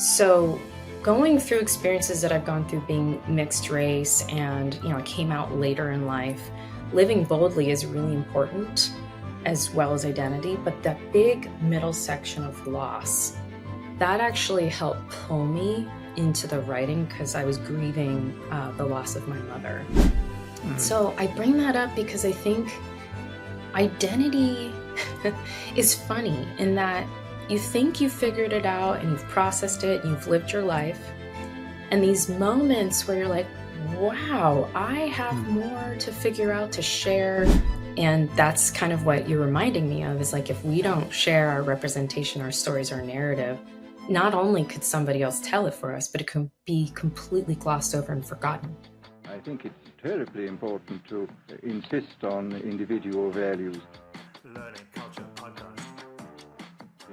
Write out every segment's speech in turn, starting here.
So going through experiences that I've gone through being mixed race and, I came out later in life, living boldly is really important as well as identity. But that big middle section of loss, that actually helped pull me into the writing because I was grieving the loss of my mother. So I bring that up because I think identity is funny in that you think you figured it out and you've processed it and you've lived your life. And these moments where you're like, wow, I have more to figure out, to share. And that's kind of what you're reminding me of, is like, if we don't share our representation, our stories, our narrative, not only could somebody else tell it for us, but it can be completely glossed over and forgotten. I think it's terribly important to insist on individual values. Learning Culture Podcast.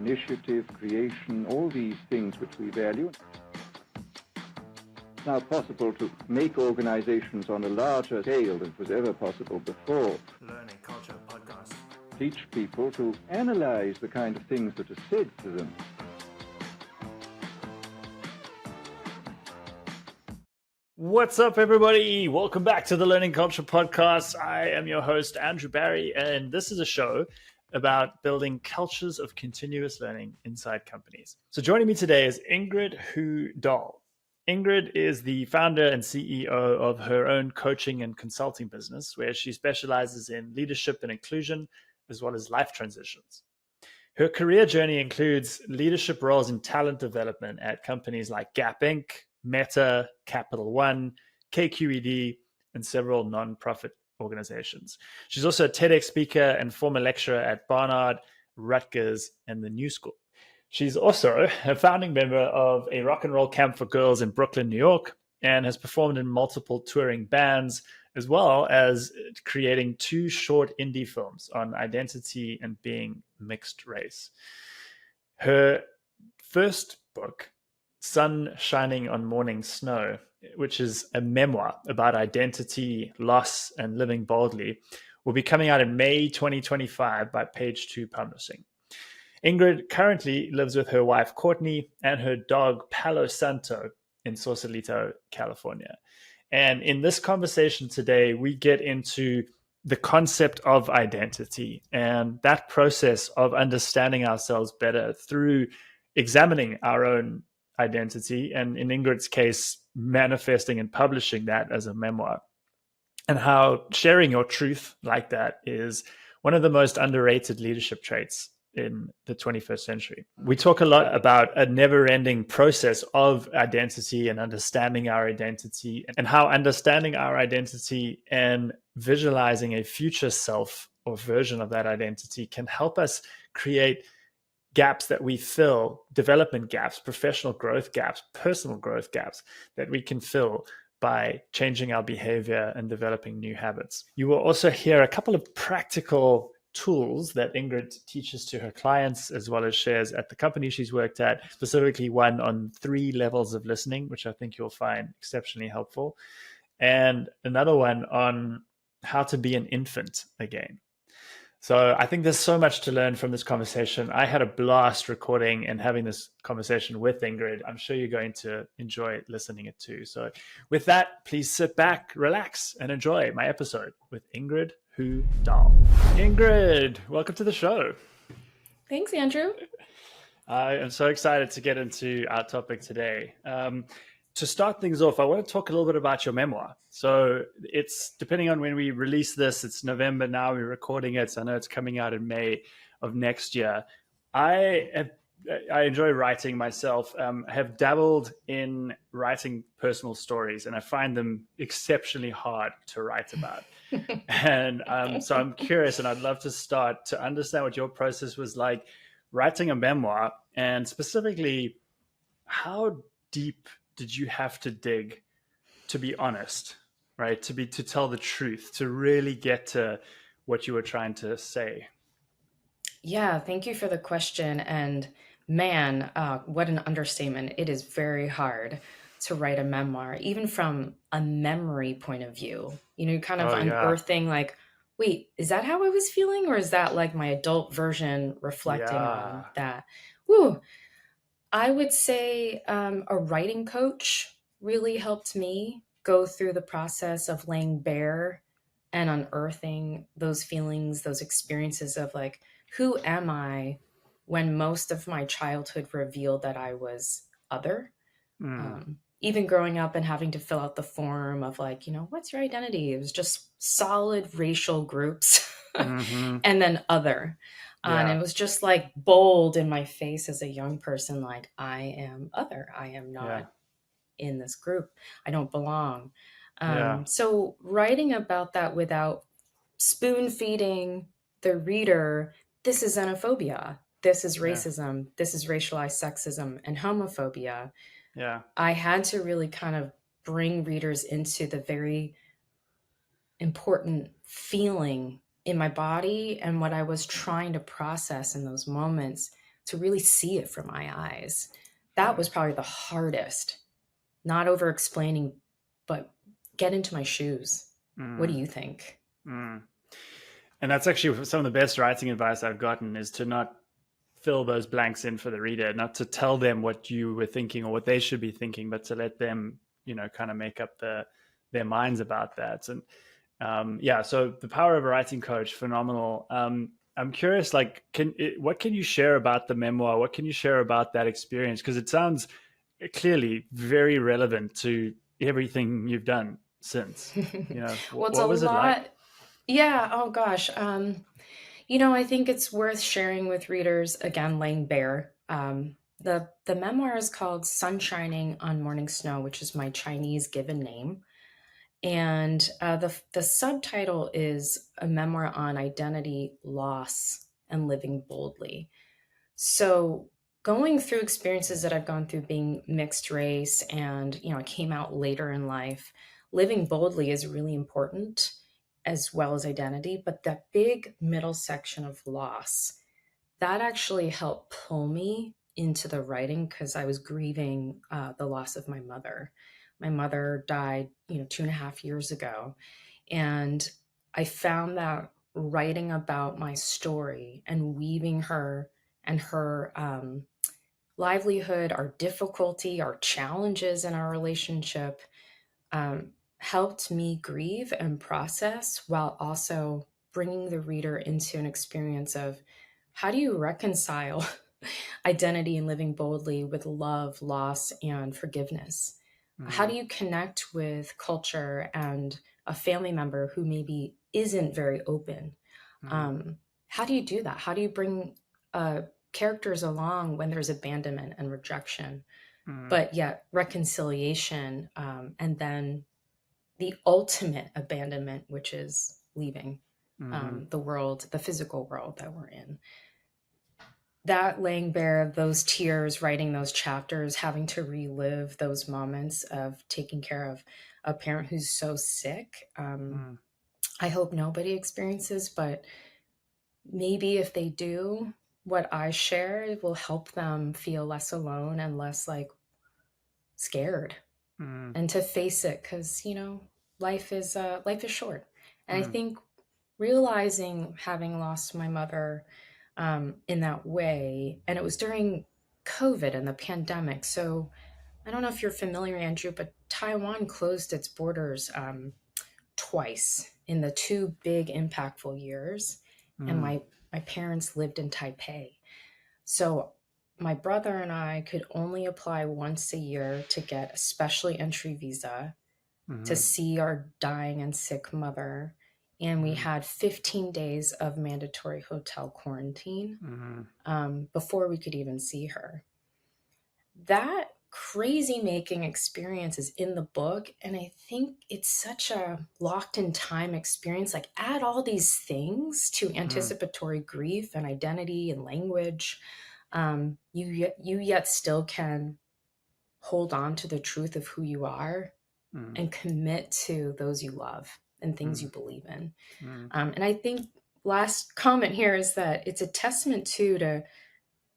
Initiative, creation, all these things which we value. It's now possible to make organizations on a larger scale than was ever possible before. Learning Culture Podcast. Teach people to analyze the kind of things that are said to them. What's up, everybody? Welcome back to the Learning Culture Podcast. I am your host, Andrew Barry, and this is a show about building cultures of continuous learning inside companies. So joining me today is Ingrid Hu Dahl. Ingrid is the founder and CEO of her own coaching and consulting business, where she specializes in leadership and inclusion, as well as life transitions. Her career journey includes leadership roles in talent development at companies like Gap Inc., Meta, Capital One, KQED, and several nonprofit organizations. She's also a TEDx speaker and former lecturer at Barnard, Rutgers, and the New School. She's also a founding member of a rock and roll camp for girls in Brooklyn, New York, and has performed in multiple touring bands, as well as creating 2 short indie films on identity and being mixed race. Her first book, Sun Shining on Morning Snow, which is a memoir about identity, loss, and living boldly, will be coming out in May 2025 by Page 2 Publishing. Ingrid currently lives with her wife, Courtney, and her dog, Palo Santo, in Sausalito, California. And in this conversation today, we get into the concept of identity and that process of understanding ourselves better through examining our own identity, and in Ingrid's case, manifesting and publishing that as a memoir, and how sharing your truth like that is one of the most underrated leadership traits in the 21st century. We talk a lot about a never-ending process of identity and understanding our identity, and how understanding our identity and visualizing a future self or version of that identity can help us create gaps that we fill, development gaps, professional growth gaps, personal growth gaps that we can fill by changing our behavior and developing new habits. You will also hear a couple of practical tools that Ingrid teaches to her clients, as well as shares at the company she's worked at, specifically one on 3 levels of listening, which I think you'll find exceptionally helpful, and another one on how to be an infant again. So I think there's so much to learn from this conversation. I had a blast recording and having this conversation with Ingrid. I'm sure you're going to enjoy listening it too. So with that, please sit back, relax, and enjoy my episode with Ingrid Hu Dahl. Ingrid, welcome to the show. Thanks, Andrew. I am so excited to get into our topic today. To start things off, I want to talk a little bit about your memoir. So it's, depending on when we release this, it's November now, we're recording it. So I know it's coming out in May of next year. I enjoy writing myself, have dabbled in writing personal stories, and I find them exceptionally hard to write about. And so I'm curious, and I'd love to start to understand what your process was like writing a memoir, and specifically, how deep did you have to dig to be honest, right? To tell the truth, to really get to what you were trying to say? Yeah, thank you for the question. And man, what an understatement. It is very hard to write a memoir, even from a memory point of view. You're kind of unearthing like, wait, is that how I was feeling? Or is that like my adult version reflecting on that? Woo. I would say a writing coach really helped me go through the process of laying bare and unearthing those feelings, those experiences of like, who am I when most of my childhood revealed that I was other? Mm, Even growing up and having to fill out the form of like, what's your identity? It was just solid racial groups hmm. and then other. And Yeah, it was just like bold in my face as a young person, like, I am other. I am yeah, not in this group. I don't belong. yeah, So writing about that without spoon feeding the reader, this is xenophobia, this is yeah, racism, this is racialized sexism and homophobia. yeah. I had to really kind of bring readers into the very important feeling in my body and what I was trying to process in those moments to really see it from my eyes. That Yeah. was probably the hardest, not over explaining, but get into my shoes. What do Mm, you think? mm. And that's actually some of the best writing advice I've gotten is to not fill those blanks in for the reader, not to tell them what you were thinking or what they should be thinking, but to let them, kind of make up their minds about that. And yeah, so the power of a writing coach, phenomenal. I'm curious, like, what can you share about the memoir? What can you share about that experience? Because it sounds clearly very relevant to everything you've done since. Well, it's a What was it like? lot. Yeah. Oh gosh. I think it's worth sharing with readers, again, laying bare. The memoir is called Sunshining on Morning Snow, which is my Chinese given name. And the subtitle is a memoir on identity loss and living boldly. So going through experiences that I've gone through being mixed race and, I came out later in life, living boldly is really important as well as identity. But that big middle section of loss, that actually helped pull me into the writing because I was grieving the loss of my mother. My mother died, 2.5 years ago. And I found that writing about my story and weaving her and her livelihood, our difficulty, our challenges in our relationship um, helped me grieve and process while also bringing the reader into an experience of how do you reconcile identity and living boldly with love, loss, and forgiveness? How Mm, do you connect with culture and a family member who maybe isn't very open? mm, Um, how do you do that? How do you bring characters along when there's abandonment and rejection, mm, but yet reconciliation, and then the ultimate abandonment, which is leaving mhm, the world, the physical world that we're in? That laying bare of those tears, writing those chapters, having to relive those moments of taking care of a parent who's so sick. mm, I hope nobody experiences, but maybe if they do, what I share will help them feel less alone and less like scared mm, and to face it because life is short. And I mm, think realizing having lost my mother in that way, and it was during COVID and the pandemic. So I don't know if you're familiar, Andrew, but Taiwan closed its borders twice in the two big impactful years. And mm, my parents lived in Taipei. So my brother and I could only apply once a year to get a specially entry visa to mhm, see our dying and sick mother. And we mhm, had 15 days of mandatory hotel quarantine mhm, before we could even see her. That crazy making experience is in the book. And I think it's such a locked in time experience. Like, add all these things to mhm, anticipatory grief and identity and language. You yet still can hold on to the truth of who you are mm, and commit to those you love and things you mm, believe in. mm, And I think last comment here is that it's a testament to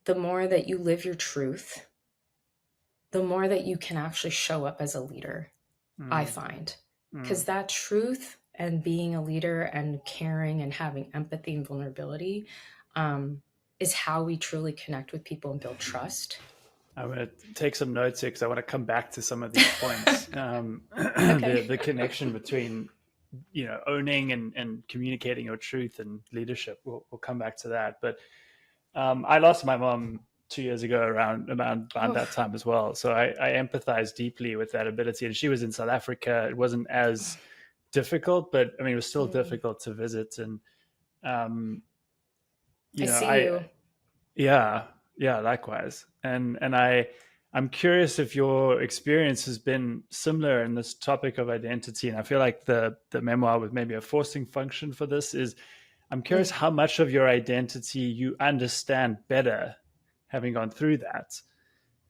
the more that you live your truth, the more that you can actually show up as a leader, I mm, find. Because mm, that truth and being a leader and caring and having empathy and vulnerability um, is how we truly connect with people and build trust. I'm going to take some notes here because I want to come back to some of these points. Okay. The connection between, owning and communicating your truth and leadership. We'll come back to that. But I lost my mom 2 years ago around that time as well. So I empathize deeply with that ability. And she was in South Africa. It wasn't as difficult, but I mean, it was still difficult to visit. And, I see you. yeah, likewise. And I'm curious if your experience has been similar in this topic of identity. And I feel like the memoir with maybe a forcing function for this is, I'm curious how much of your identity you understand better having gone through that,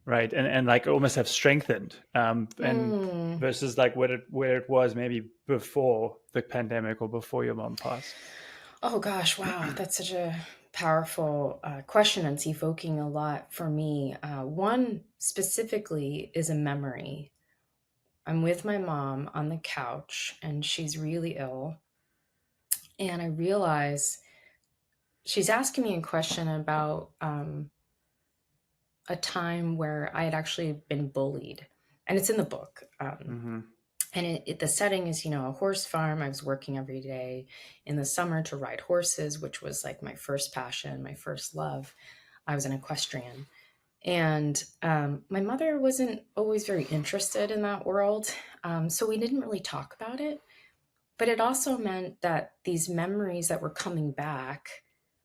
right? And like almost have strengthened, and versus like where it was maybe before the pandemic or before your mom passed. Oh gosh, wow, that's such a powerful question. It's evoking a lot for me. One specifically is a memory. I'm with my mom on the couch and she's really ill. And I realize she's asking me a question about a time where I had actually been bullied. And it's in the book. And the setting is, a horse farm. I was working every day in the summer to ride horses, which was like my first passion, my first love. I was an equestrian. And my mother wasn't always very interested in that world. So we didn't really talk about it. But it also meant that these memories that were coming back,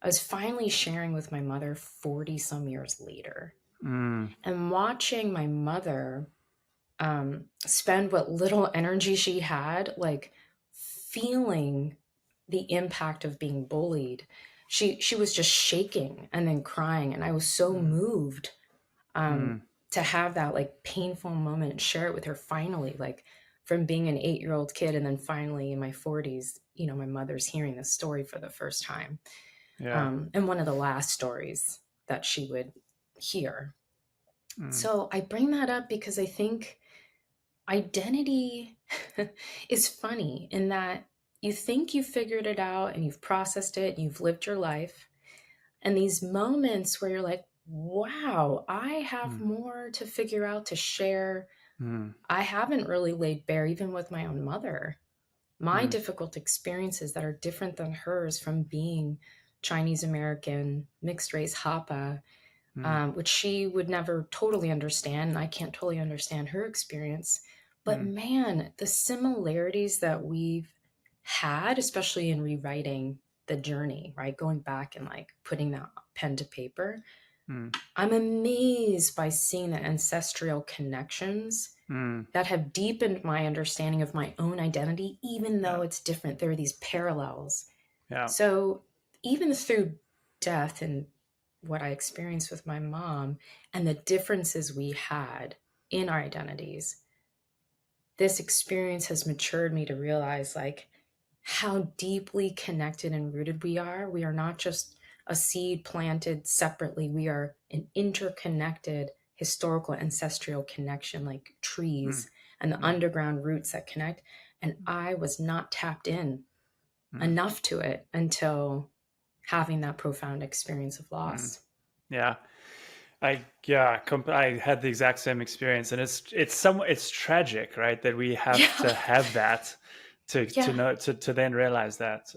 I was finally sharing with my mother 40 some years later. And watching my mother spend what little energy she had, like feeling the impact of being bullied. She was just shaking and then crying. And I was so moved to have that like painful moment and share it with her finally, like from being an 8-year-old kid. And then finally in my 40s, my mother's hearing this story for the first time. And one of the last stories that she would hear. So I bring that up because I think identity is funny in that you think you figured it out and you've processed it and you've lived your life. And these moments where you're like, wow, I have more to figure out, to share. I haven't really laid bare, even with my own mother, my difficult experiences that are different than hers from being Chinese American, mixed race Hapa, which she would never totally understand. And I can't totally understand her experience. But man, the similarities that we've had, especially in rewriting the journey, right? Going back and like putting that pen to paper, I'm amazed by seeing the ancestral connections that have deepened my understanding of my own identity, even though it's different. There are these parallels. So even through death and what I experienced with my mom and the differences we had in our identities, this experience has matured me to realize like how deeply connected and rooted we are. We are not just a seed planted separately. We are an interconnected historical ancestral connection, like trees and the underground roots that connect. And I was not tapped in enough to it until having that profound experience of loss. I had the exact same experience, and it's tragic, right? That we have to have that to know to then realize that.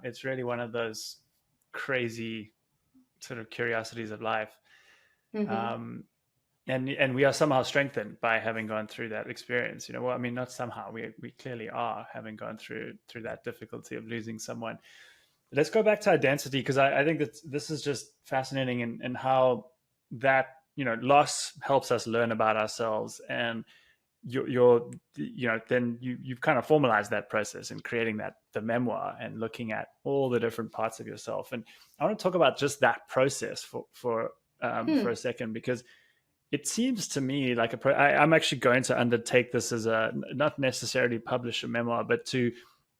It's really one of those crazy sort of curiosities of life. And we are somehow strengthened by having gone through that experience. Well, I mean, not somehow, we clearly are, having gone through that difficulty of losing someone. Let's go back to identity, because I think that this is just fascinating in how that, loss helps us learn about ourselves. And then you've kind of formalized that process in creating the memoir and looking at all the different parts of yourself. And I want to talk about just that process for a second, because it seems to me like I'm actually going to undertake this as not necessarily publish a memoir, but to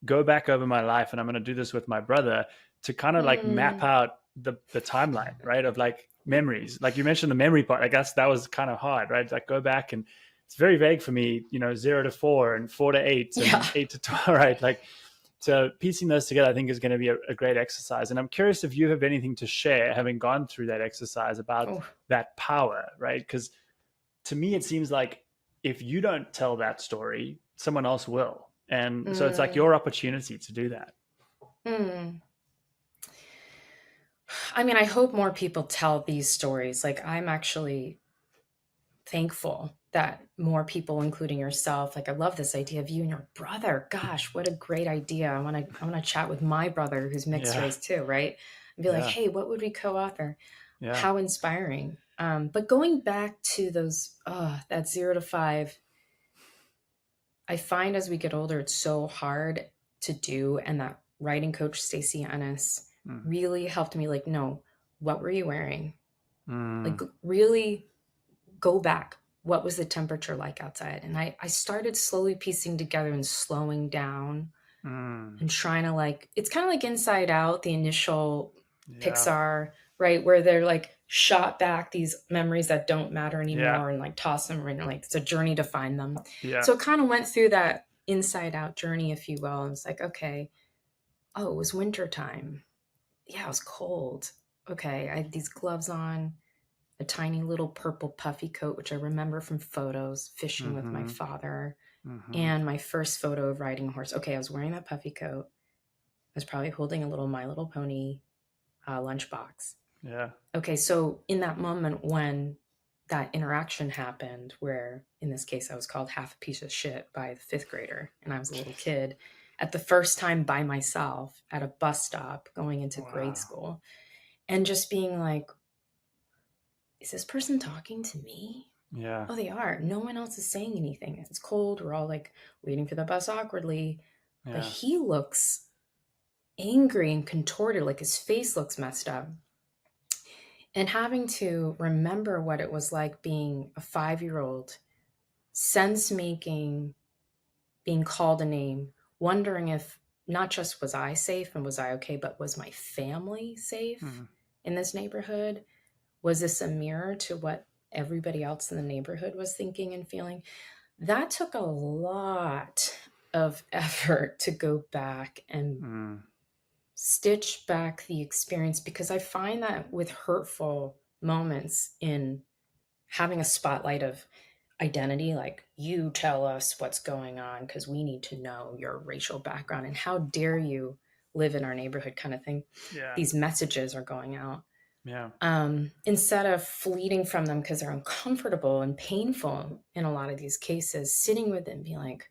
go back over my life. And I'm going to do this with my brother to kind of like map out the timeline, right? Of like memories. Like you mentioned the memory part, I guess that was kind of hard, right? Like go back, and it's very vague for me, 0 to 4 and 4 to 8 and 8 to 12, right? Like So piecing those together, I think, is going to be a great exercise. And I'm curious if you have anything to share, having gone through that exercise, about Oh, that power, right? Because to me, it seems like if you don't tell that story, someone else will. And so it's like mm, your opportunity to do that. mm. I mean, I hope more people tell these stories. Like, I'm actually thankful that more people, including yourself, like, I love this idea of you and your brother. Gosh, what a great idea. I want to chat with my brother who's mixed Yeah. race too, right? And be like, Yeah. hey, what would we co-author? Yeah. How inspiring. But going back to those, that 0 to 5, I find as we get older, it's so hard to do. And that writing coach, Stacey Ennis, Mm. really helped me, like, no, what were you wearing? Like, Mm. really go back. What was the temperature like outside? And I started slowly piecing together and slowing down Mm. and trying to, like, it's kind of like Inside Out, the initial Yeah. Pixar, right? Where they're like shot back these memories that don't matter Yeah. anymore and like toss them and like it's a journey to find them. Yeah. So it kind of went through that Inside Out journey, if you will. And it's like, okay, oh, it was winter time. Yeah, it was cold. Okay, I had these gloves on, a tiny little purple puffy coat, which I remember from photos fishing with my Mm-hmm. father, Mm-hmm. and my first photo of riding a horse. Okay, I was wearing that puffy coat. I was probably holding a little My Little Pony lunchbox. Yeah. Okay, so in that moment when that interaction happened, where in this case I was called half a piece of shit by the fifth grader, and I was a little kid at the first time by myself at a bus stop going into grade Wow. school, and just being like, is this person talking to me? Yeah. Oh, they are. No one else is saying anything. It's cold. We're all like waiting for the bus awkwardly. But Yeah. he looks angry and contorted, like his face looks messed up. And having to remember what it was like being a 5-year-old, sense making, being called a name, wondering if not just was I safe and was I okay, but was my family safe Mm. in this neighborhood? Was this a mirror to what everybody else in the neighborhood was thinking and feeling? That took a lot of effort to go back and Mm. stitch back the experience, because I find that with hurtful moments in having a spotlight of identity, like, you tell us what's going on because we need to know your racial background and how dare you live in our neighborhood kind of thing. Yeah. These messages are going out. Yeah. Instead of fleeing from them because they're uncomfortable and painful in a lot of these cases, sitting with it and being like,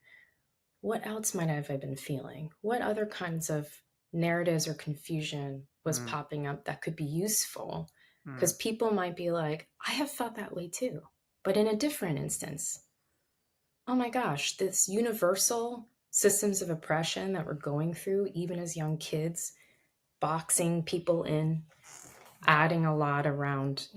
what else might have I been feeling? What other kinds of narratives or confusion was Mm. popping up that could be useful? Mm. Because people might be like, I have felt that way too, but in a different instance. Oh my gosh, this universal systems of oppression that we're going through, even as young kids, boxing people in, adding a lot around,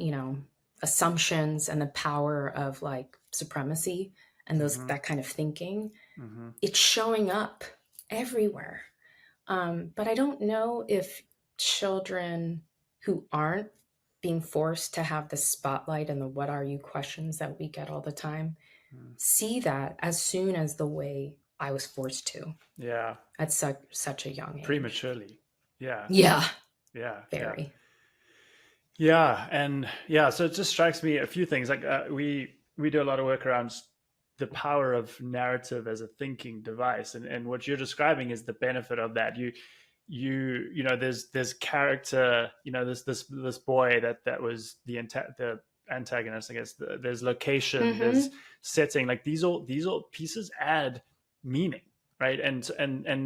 assumptions and the power of like supremacy and those Mhm. that kind of thinking. Mm-hmm. It's showing up everywhere. But I don't know if children who aren't being forced to have the spotlight and the what are you questions that we get all the time Mm. see that as soon as the way I was forced to Yeah. at such a young age. Prematurely. Yeah. Yeah, Yeah. Yeah. very. Yeah. And yeah, so it just strikes me a few things. Like we do a lot of work around the power of narrative as a thinking device, and what you're describing is the benefit of that. There's character, this boy that was the antagonist, I guess. There's location, there's setting. Like these all pieces add meaning, right? And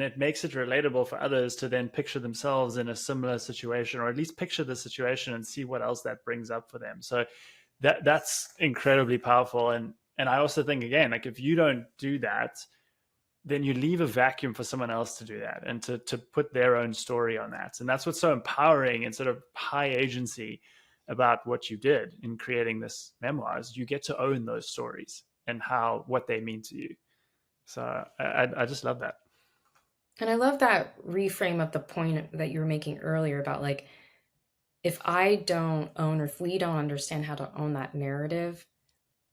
it makes it relatable for others to then picture themselves in a similar situation, or at least picture the situation and see what else that brings up for them. So that's incredibly powerful. And I also think, again, like if you don't do that, then you leave a vacuum for someone else to do that and to put their own story on that. And that's what's so empowering and sort of high agency about what you did in creating this memoir, is you get to own those stories and what they mean to you. So I just love that. And I love that reframe of the point that you were making earlier about like, if I don't own, or if we don't understand how to own that narrative,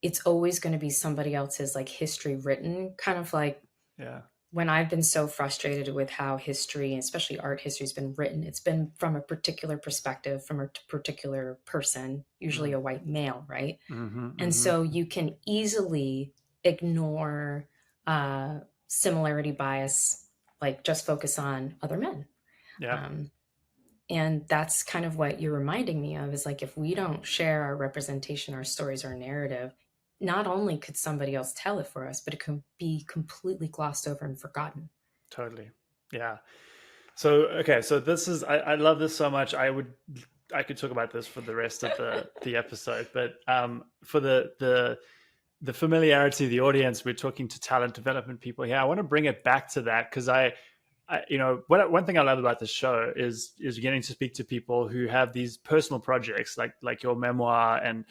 it's always going to be somebody else's like history written, kind of like Yeah. when I've been so frustrated with how history, especially art history, has been written, it's been from a particular perspective, from a particular person, usually a white male, right? And so you can easily ignore similarity bias, like just focus on other men. Yeah. And that's kind of what you're reminding me of, is like, if we don't share our representation, our stories, our narrative, not only could somebody else tell it for us, but it can be completely glossed over and forgotten. Totally. Yeah. So, okay. So this is, I love this so much. I could talk about this for the rest of the episode, but for the familiarity of the audience, we're talking to talent development people here. I want to bring it back to that, because one thing I love about this show is getting to speak to people who have these personal projects, like your memoir, and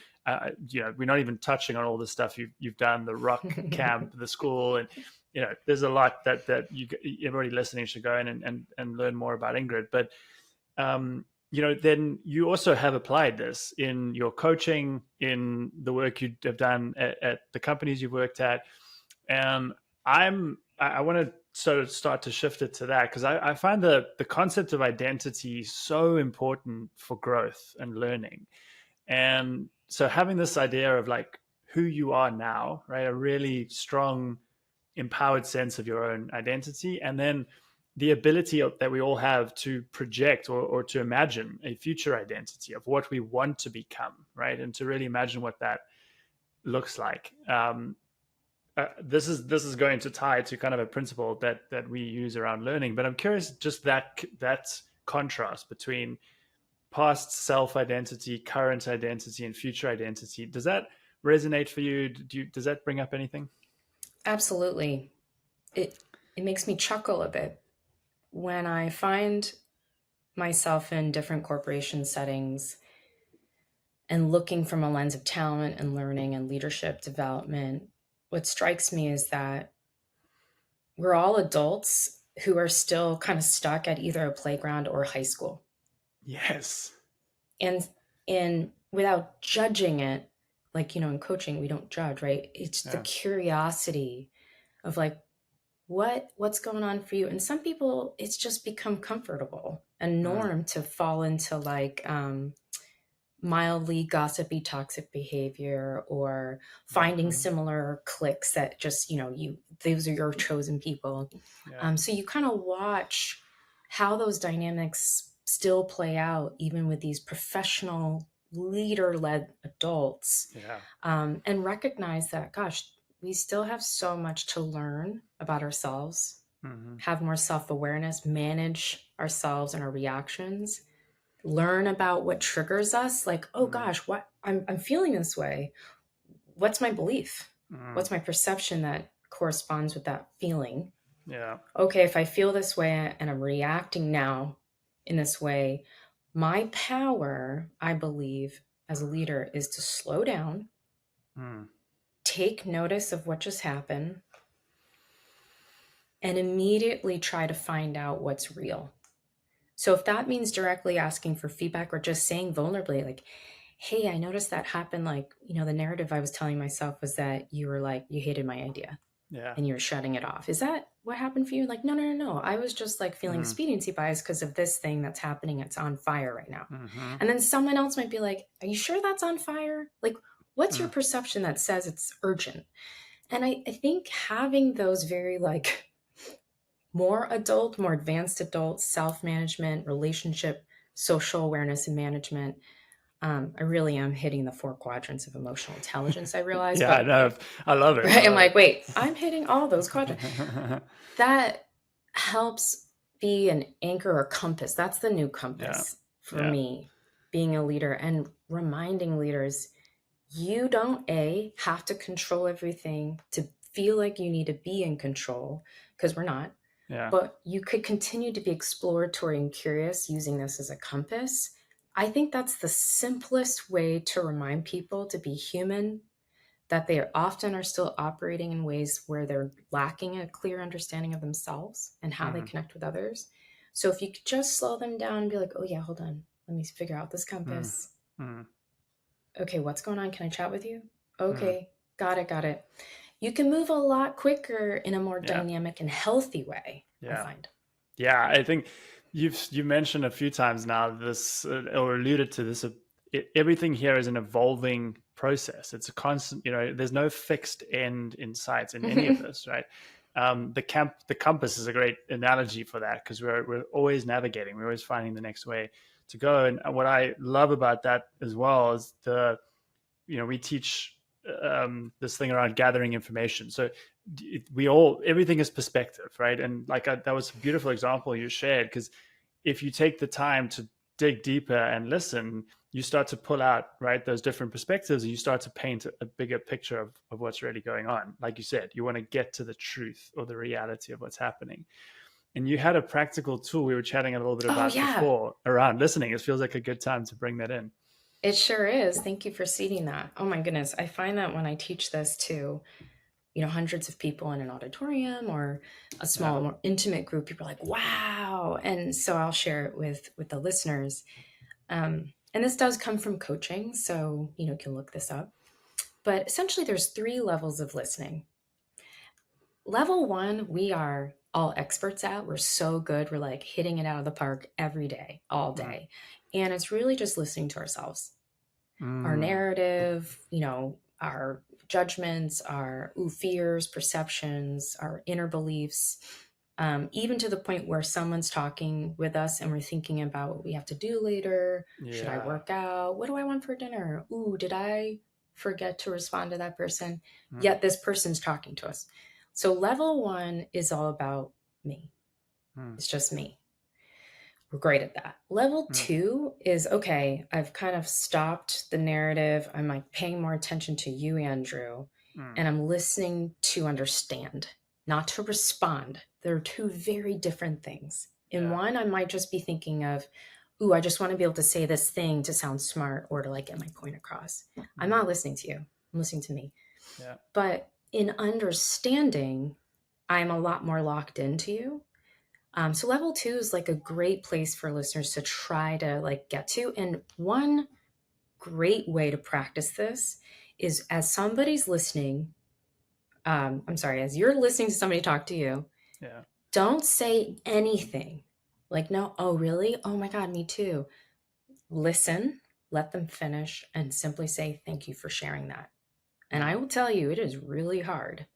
we're not even touching on all the stuff you've done, the rock camp, the school, and there's a lot that everybody listening should go in and learn more about Ingrid. But then you also have applied this in your coaching, in the work you have done at the companies you've worked at, and I want to sort of start to shift it to that, because I find the concept of identity so important for growth and learning. And so having this idea of like who you are now, right? A really strong, empowered sense of your own identity, and then the ability that we all have to project or to imagine a future identity of what we want to become, right? And to really imagine what that looks like. This is going to tie to kind of a principle that we use around learning, but I'm curious, just that contrast between past self-identity, current identity, and future identity. Does that resonate for you? Does that bring up anything? Absolutely. It makes me chuckle a bit when I find myself in different corporation settings and looking from a lens of talent and learning and leadership development. What strikes me is that we're all adults who are still kind of stuck at either a playground or high school. Yes. And without judging it, like, in coaching, we don't judge, right? It's the curiosity of like, what's going on for you? And some people, it's just become comfortable and norm to fall into like mildly gossipy, toxic behavior, or finding similar cliques that just, those are your chosen people. Yeah. So you kind of watch how those dynamics still play out, even with these professional leader-led adults, and recognize that, gosh, we still have so much to learn about ourselves, have more self-awareness, manage ourselves and our reactions, learn about what triggers us. Like, oh gosh, what I'm feeling this way. What's my belief? What's my perception that corresponds with that feeling? Yeah. Okay, if I feel this way and I'm reacting now in this way, my power, I believe, as a leader, is to slow down, take notice of what just happened, and immediately try to find out what's real. So if that means directly asking for feedback or just saying vulnerably, like, hey, I noticed that happened. Like, the narrative I was telling myself was that you were like, you hated my idea. Yeah. And you're shutting it off. Is that what happened for you? Like, no. I was just like feeling expediency bias because of this thing that's happening. It's on fire right now. And then someone else might be like, are you sure that's on fire? Like, what's your perception that says it's urgent? And I think having those very like more adult, more advanced adult self-management, relationship, social awareness and management. I really am hitting the 4 quadrants of emotional intelligence, I realize. Yeah, but, no, I love it. Right? I'm like, wait, I'm hitting all those quadrants. That helps be an anchor or compass. That's the new compass for me, being a leader, and reminding leaders, you don't have to control everything to feel like you need to be in control, because we're not. Yeah. But you could continue to be exploratory and curious using this as a compass. I think that's the simplest way to remind people to be human, that they often are still operating in ways where they're lacking a clear understanding of themselves and how they connect with others. So if you could just slow them down and be like, oh yeah, hold on, let me figure out this compass. Okay, what's going on? Can I chat with you? Okay, got it. you can move a lot quicker in a more Yeah. dynamic and healthy way, I Yeah. find. Yeah, I think you mentioned a few times now this, or alluded to this. Everything here is an evolving process. It's a constant. There's no fixed end in sight in any of this, right? The compass is a great analogy for that, because we're always navigating. We're always finding the next way to go. And what I love about that as well is we teach this thing around gathering information. So everything is perspective, right? And that was a beautiful example you shared, because if you take the time to dig deeper and listen, you start to pull out, right, those different perspectives, and you start to paint a bigger picture of what's really going on. Like you said, you want to get to the truth or the reality of what's happening. And you had a practical tool we were chatting a little bit about before around listening. It feels like a good time to bring that in. It sure is. Thank you for seeding that. Oh my goodness. I find that when I teach this to, hundreds of people in an auditorium or a small, more intimate group, people are like, wow. And so I'll share it with the listeners. And this does come from coaching, so, you can look this up. But essentially, there's 3 levels of listening. Level 1, we are all experts at. We're so good. We're like hitting it out of the park every day, all day. And it's really just listening to ourselves, our narrative, our judgments, our fears, perceptions, our inner beliefs, even to the point where someone's talking with us and we're thinking about what we have to do later. Should I work out? What do I want for dinner? Did I forget to respond to that person? Yet this person's talking to us. So level 1 is all about me. It's just me. We're great at that. Level 2 is, okay, I've kind of stopped the narrative. I'm like paying more attention to you, Andrew, and I'm listening to understand, not to respond. They're 2 very different things. In one, I might just be thinking of, I just want to be able to say this thing to sound smart or to get my point across. I'm not listening to you. I'm listening to me. Yeah. But in understanding, I'm a lot more locked into you. So level 2 is like a great place for listeners to try to get to. And one great way to practice this is as somebody's listening, as you're listening to somebody talk to you, don't say anything. No, oh, really? Oh my God, me too. Listen, let them finish, and simply say, thank you for sharing that. And I will tell you, it is really hard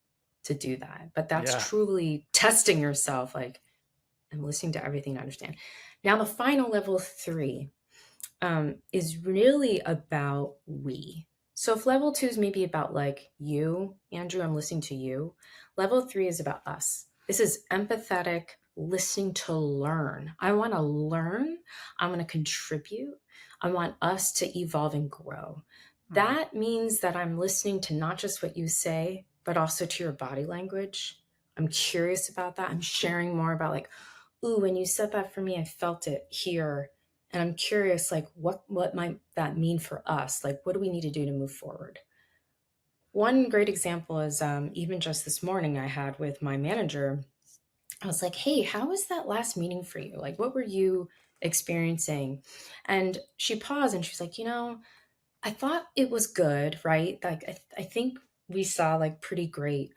to do that. But that's truly testing yourself. I'm listening to everything to understand. Now, the final level 3 is really about we. So if level 2 is maybe about you, Andrew, I'm listening to you. Level 3 is about us. This is empathetic, listening to learn. I want to learn. I want to contribute. I want us to evolve and grow. That means that I'm listening to not just what you say, but also to your body language. I'm curious about that. I'm sharing more about when you said that for me, I felt it here. And I'm curious, what might that mean for us? What do we need to do to move forward? One great example is even just this morning I had with my manager. I was like, hey, how was that last meeting for you? What were you experiencing? And she paused and she's like, I thought it was good, right? I think we saw pretty great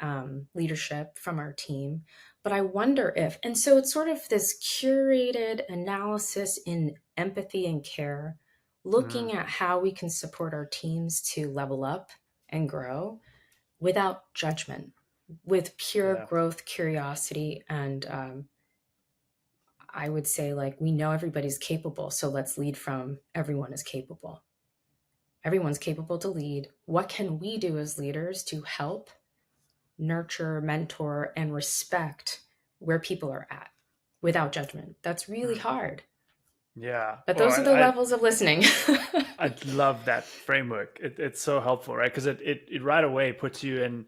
leadership from our team. But I wonder if, and so it's sort of this curated analysis in empathy and care, looking at how we can support our teams to level up and grow without judgment, with pure growth, curiosity. And I would say we know everybody's capable. So let's lead from everyone is capable. Everyone's capable to lead. What can we do as leaders to help nurture, mentor, and respect where people are at without judgment? That's really hard. Yeah. But those are the levels of listening. I love that framework. It's so helpful, right? Because it right away puts you in,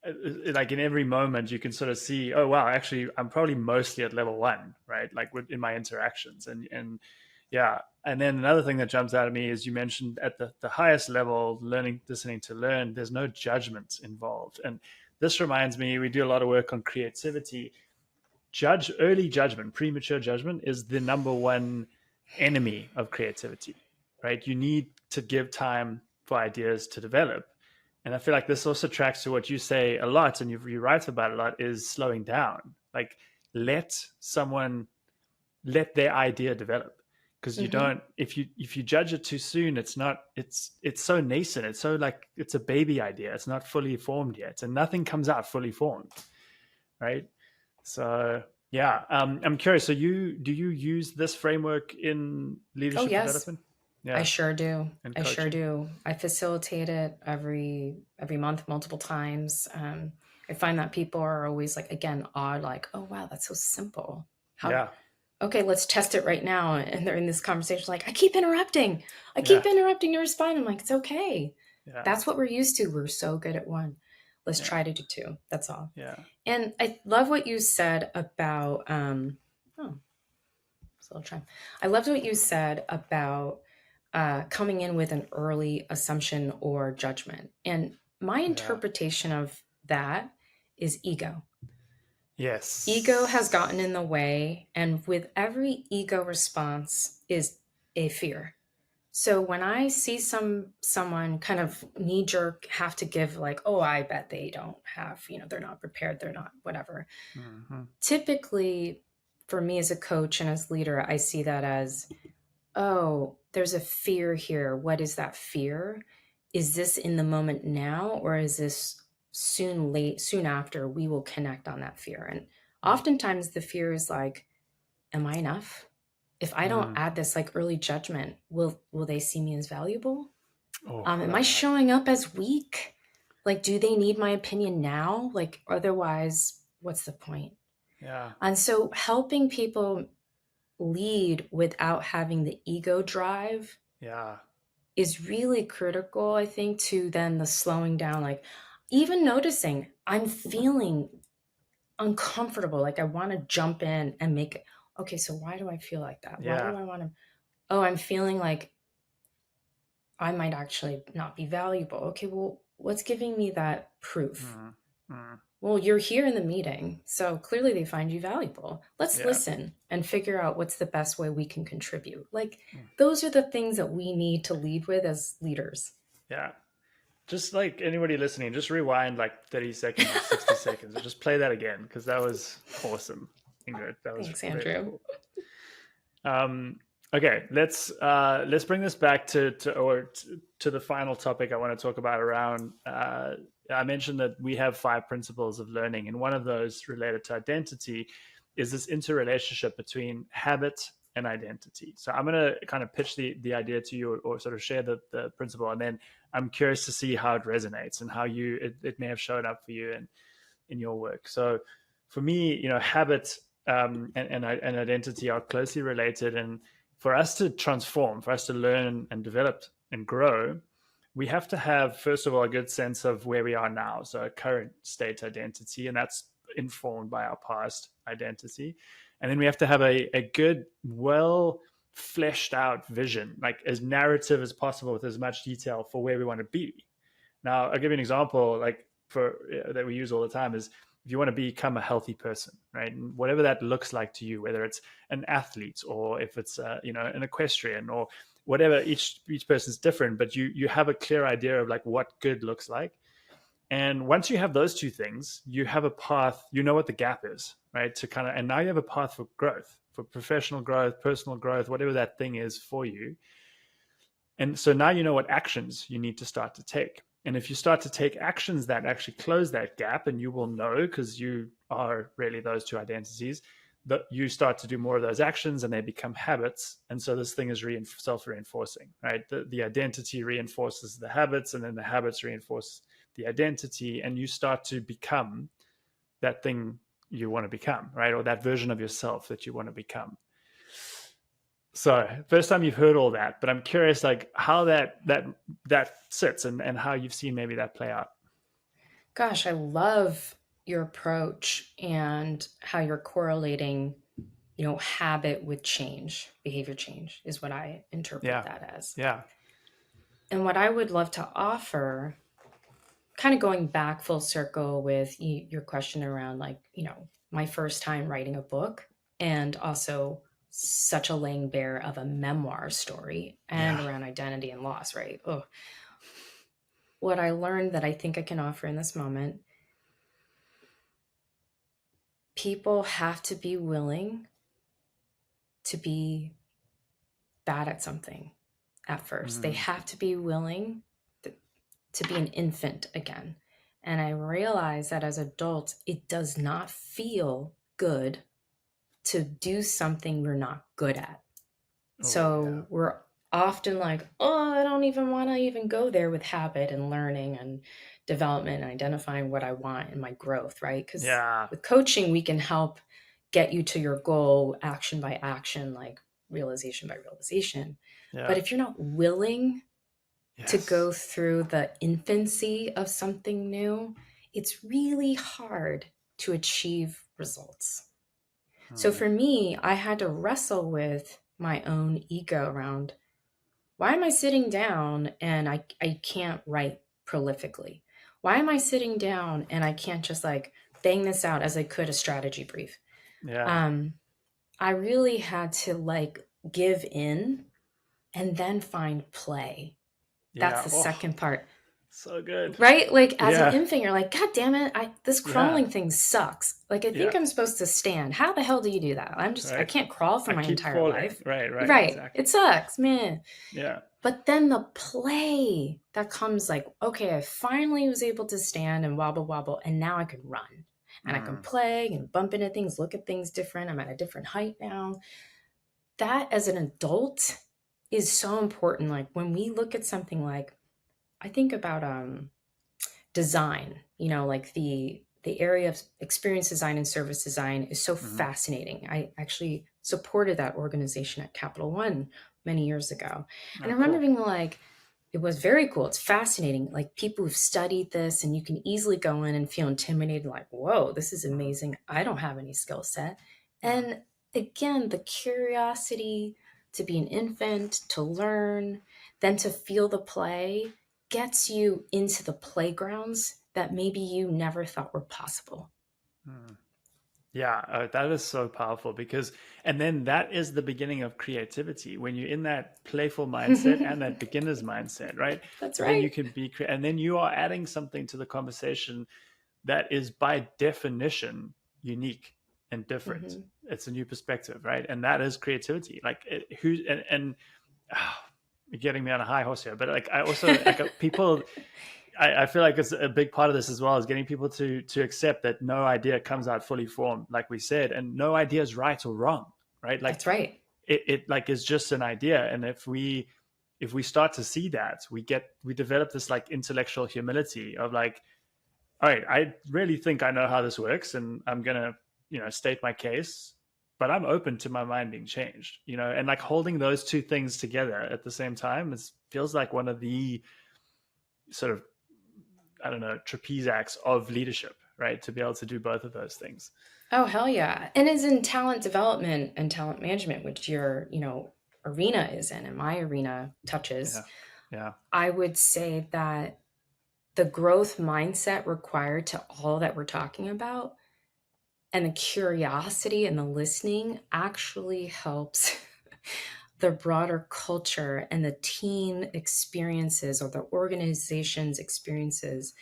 in every moment you can sort of see, oh, wow, actually, I'm probably mostly at level 1, right? In my interactions. And yeah. And then another thing that jumps out at me is you mentioned at the highest level, listening to learn, there's no judgment involved. And this reminds me, we do a lot of work on creativity. Early judgment, premature judgment is the number 1 enemy of creativity, right? You need to give time for ideas to develop. And I feel like this also tracks to what you say a lot, and you write about a lot, is slowing down. Like, let their idea develop, because you Hmm. don't, if you judge it too soon, it's so nascent. It's so like it's a baby idea. It's not fully formed yet, and nothing comes out fully formed, right? So yeah, I'm curious. So do you use this framework in Oh, leadership yes, development? I Yeah, sure do. and I sure coaching. do. I facilitate it every month, multiple times. I find that people are always like, again, awed, like, oh wow, that's so simple. How Yeah, okay, let's test it right now. And they're in this conversation, like, I keep interrupting. I keep yeah, interrupting your respond. I'm like, it's okay. yeah, That's what we're used to. We're so good at one. Let's yeah, try to do two. That's all. yeah, And I love what you said about oh, it's a little try. I loved what you said about coming in with an early assumption or judgment. And my yeah. interpretation of that is ego. Ego has gotten in Yes. the way, and with every ego response is a fear. So when I see someone kind of knee jerk have to give like, oh, I bet they don't have, they're not prepared, they're not whatever. Hmm. Typically, for me as a coach and as leader, I see that as, oh, there's a fear here. What is that fear? Is this in the moment now, or is this soon after we will connect on that fear? And oftentimes the fear is like, am I enough? If I don't Mm. add this like early judgment, will they see me as valuable? Oh, I Am I love that. showing up as weak? Like, do they need my opinion now? Like, otherwise, what's the point? Yeah, And so helping people lead without having the ego drive yeah, is really critical, I think, to then the slowing down. Like, even noticing I'm feeling uncomfortable, like I want to jump in and make it okay. So, why do I feel like that? Why do yeah. I want to? Oh, I'm feeling like I might actually not be valuable. Okay, well, what's giving me that proof? Mm. Mm. Well, you're here in the meeting, so clearly they find you valuable. Let's Yeah. listen and figure out what's the best way we can contribute. Like, Mm. those are the things that we need to lead with as leaders. Yeah. Just like anybody listening, just rewind like 30 seconds or 60 seconds or just play that again, because that was awesome, Ingrid. That was Thanks, really Andrew. cool. Okay, let's bring this back to the final topic I want to talk about around. I mentioned that we have 5 principles of learning, and one of those related to identity is this interrelationship between habit and identity. So I'm going to kind of pitch the idea to you, or sort of share the principle, and then I'm curious to see how it resonates and how it may have shown up for you in your work. So for me, habit and identity are closely related. And for us to transform, for us to learn and develop and grow, we have to have, first of all, a good sense of where we are now. So a current state identity, and that's informed by our past identity. And then we have to have a good, well fleshed out vision, like as narrative as possible with as much detail for where we want to be. Now, I'll give you an example, like for that we use all the time is if you want to become a healthy person, right? And whatever that looks like to you, whether it's an athlete or if it's an equestrian or whatever, each person's different, but you have a clear idea of like what good looks like. And once you have those two things, you have a path, you know what the gap is, right? To kind of, and now you have a path for growth, for professional growth, personal growth, whatever that thing is for you. And so now you know what actions you need to start to take. And if you start to take actions that actually close that gap, and you will know because you are really those two identities, that you start to do more of those actions and they become habits. And so this thing is self-reinforcing, right? The identity reinforces the habits, and then the habits reinforce the identity, and you start to become that thing you want to become, right? Or that version of yourself that you want to become. So first time you've heard all that, but I'm curious like how that sits and how you've seen maybe that play out. Gosh, I love your approach and how you're correlating, habit with change. Behavior change is what I interpret Yeah. that as. Yeah. And what I would love to offer, kind of going back full circle with your question around like, my first time writing a book, and also such a laying bare of a memoir story and Yeah. around identity and loss, right? Oh, what I learned that I think I can offer in this moment, people have to be willing to be bad at something at first. They have to be willing to be an infant again. And I realized that as adults, it does not feel good to do something we're not good at. So we're often like, oh, I don't even want to even go there with habit and learning and development and identifying what I want in my growth, right? Because with coaching, we can help get you to your goal action by action, like realization by realization. But if you're not willing to go through the infancy of something new, it's really hard to achieve results. So for me, I had to wrestle with my own ego around, why am I sitting down and I can't write prolifically? Why am I sitting down and I can't just like bang this out as I could a strategy brief? I really had to like give in and then find play. That's the second part. So good. Right? Like as an infant, you're like, God damn it, this crawling thing sucks. Like I think I'm supposed to stand. How the hell do you do that? I can't crawl for my entire life. Right. Exactly. It sucks, man. Yeah. But then the play that comes like, okay, I finally was able to stand and wobble, and now I can run. And I can play and bump into things, look at things different. I'm at a different height now. That as an adult is so important. Like when we look at something like, I think about design, like the area of experience design and service design is so fascinating. I actually supported that organization at Capital One many years ago. And I remember being like, it was very cool. It's fascinating. Like people who've studied this and you can easily go in and feel intimidated, like, whoa, this is amazing. I don't have any skill set. And again, the curiosity to be an infant, to learn, then to feel the play gets you into the playgrounds that maybe you never thought were possible. Yeah, that is so powerful and then that is the beginning of creativity when you're in that playful mindset and that beginner's mindset, right? That's right. Then you can be, and then you are adding something to the conversation that is by definition unique and different. It's a new perspective, right? And that is creativity. Like you're getting me on a high horse here, but like I also like people. I feel like it's a big part of this as well, is getting people to accept that no idea comes out fully formed, like we said, and no idea is right or wrong, right? Like that's right. It like is just an idea, and if we start to see that, we develop this like intellectual humility of like, all right, I really think I know how this works, and I'm gonna state my case, but I'm open to my mind being changed, and like holding those two things together at the same time feels like one of the sort of, I don't know, trapeze acts of leadership, right? To be able to do both of those things. Oh, hell yeah. And is in talent development and talent management, which your, arena is in, and my arena touches. Yeah. I would say that the growth mindset required to all that we're talking about and the curiosity and the listening actually helps the broader culture and the team experiences or the organization's experiences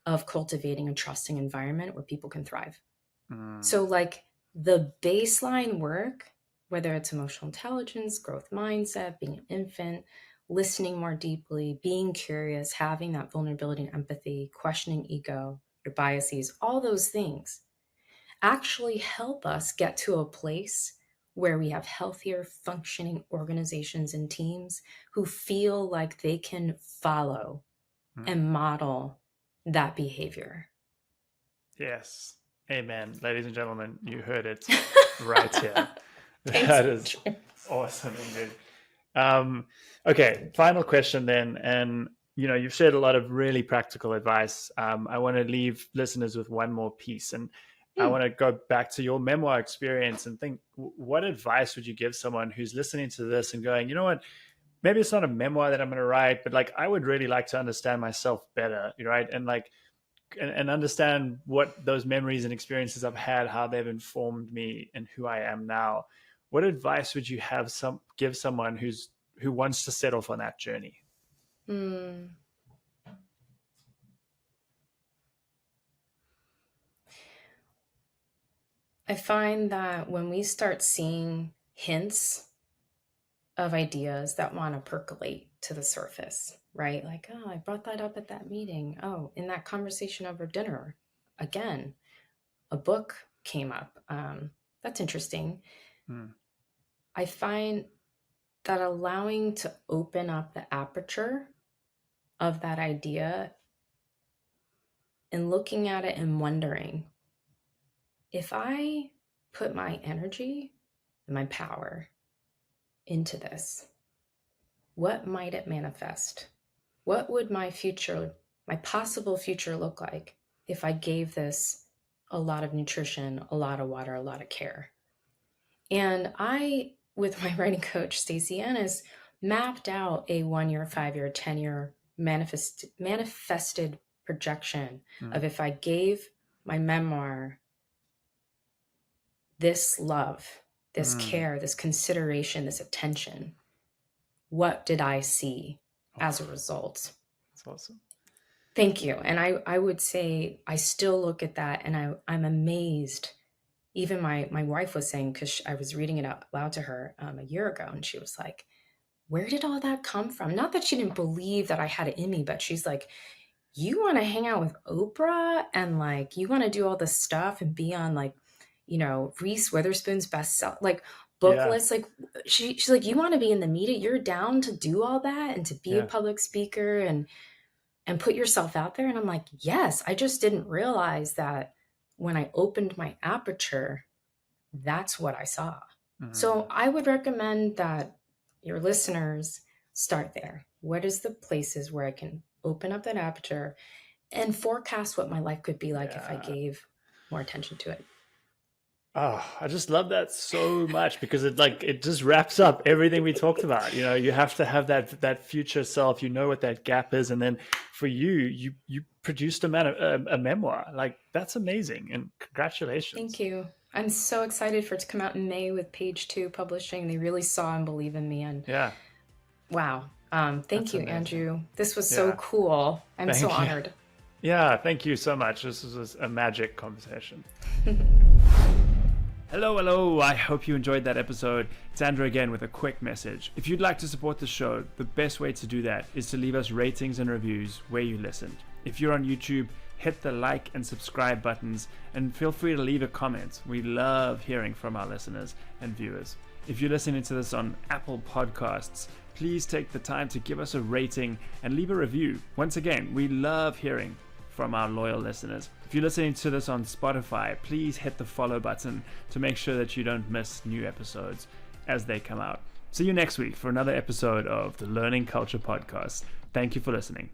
of cultivating a trusting environment where people can thrive. So like the baseline work, whether it's emotional intelligence, growth mindset, being an infant, listening more deeply, being curious, having that vulnerability and empathy, questioning ego, your biases, all those things actually help us get to a place where we have healthier functioning organizations and teams who feel like they can follow and model that behavior. Yes. Amen. Ladies and gentlemen, you heard it right here. Thanks, that is awesome, Ingrid. Okay, final question then. And, you've shared a lot of really practical advice. I want to leave listeners with one more piece. And I want to go back to your memoir experience and think, what advice would you give someone who's listening to this and going, you know what, maybe it's not a memoir that I'm going to write, but like, I would really like to understand myself better, right? And like, and understand what those memories and experiences I've had, how they've informed me and who I am now. What advice would you give someone who wants to set off on that journey? I find that when we start seeing hints of ideas that want to percolate to the surface, right? Like, oh, I brought that up at that meeting. Oh, in that conversation over dinner, again, a book came up. That's interesting. I find that allowing to open up the aperture of that idea and looking at it and wondering, if I put my energy and my power into this, what might it manifest? What would my future, my possible future look like if I gave this a lot of nutrition, a lot of water, a lot of care? And I, with my writing coach, Stacey Ennis, mapped out a 1 year, 5 year, 10-year manifested projection of if I gave my memoir this love, this care, this consideration, this attention, what did I see as a result? That's awesome. Thank you. And I would say I still look at that and I'm amazed. Even my wife was saying, because I was reading it out loud to her a year ago, and she was like, where did all that come from? Not that she didn't believe that I had it in me, but she's like, you want to hang out with Oprah and like, you want to do all this stuff and be on like, you know, Reese Witherspoon's book list. Like she's like, you want to be in the media, you're down to do all that and to be a public speaker and put yourself out there. And I'm like, yes, I just didn't realize that when I opened my aperture, that's what I saw. So I would recommend that your listeners start there. What is the places where I can open up that aperture and forecast what my life could be like if I gave more attention to it? Oh, I just love that so much because it just wraps up everything we talked about. You know, you have to have that future self. You know what that gap is, and then for you produced a memoir. Like that's amazing, and congratulations. Thank you. I'm so excited for it to come out in May with Page 2 Publishing. They really saw and believe in me, and wow. Thank you, amazing. Andrew. This was so cool. I'm so honored. Yeah, thank you so much. This was a magic conversation. Hello. I hope you enjoyed that episode. It's Andrew again with a quick message. If you'd like to support the show, the best way to do that is to leave us ratings and reviews where you listened. If you're on YouTube, hit the like and subscribe buttons and feel free to leave a comment. We love hearing from our listeners and viewers. If you're listening to this on Apple Podcasts, please take the time to give us a rating and leave a review. Once again, we love hearing from our loyal listeners. If you're listening to this on Spotify, please hit the follow button to make sure that you don't miss new episodes as they come out. See you next week for another episode of the Learning Culture Podcast. Thank you for listening.